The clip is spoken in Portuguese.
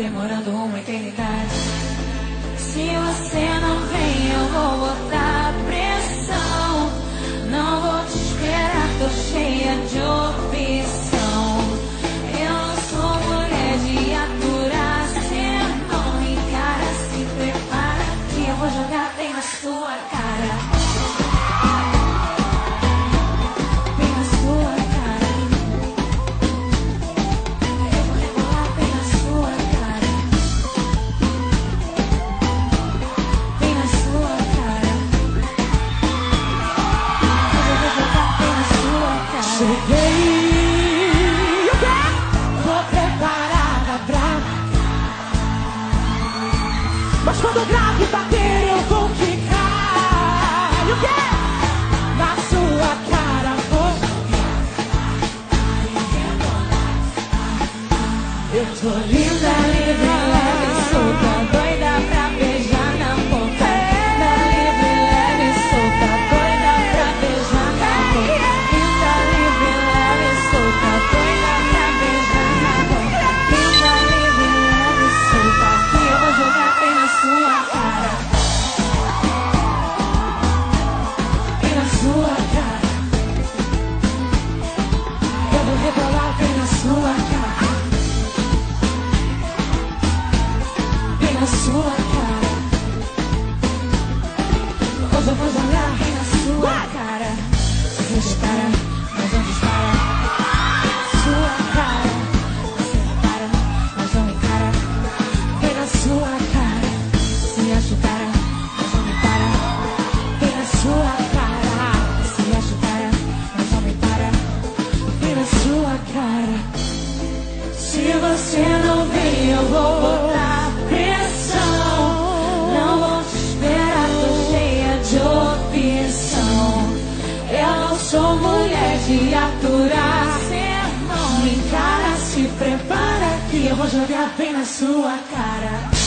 demorando uma eternidade. Se você não vem, eu vou botar pressão. Não vou te esperar, tô cheia de opção. Eu não sou mulher de aturar sermão. Encara, se prepara que eu vou jogar bem na sua cara. Cheguei, tô preparada pra. Mas quando o grave bater eu vou ficar. E o quê? Na sua cara vou. Eu tô linda, livre, leve, solta, doida pra beijar na boca. Linda, livre, leve, solta, doida pra beijar na boca. Sua cara, hoje eu vou jogar bem na sua cara. Você dispara, mas não dispara. Sua cara, você para, mas não me encara. Bem na sua cara, se acha o cara, mas não me para. Bem na sua cara, se acha o cara, mas não me para. Bem na sua cara. Se você não vem, eu vou botar pressão. Não vou te esperar, tô cheia de opção. Eu não sou mulher de aturar sermão. Me encara, se prepara que eu vou jogar bem na sua cara.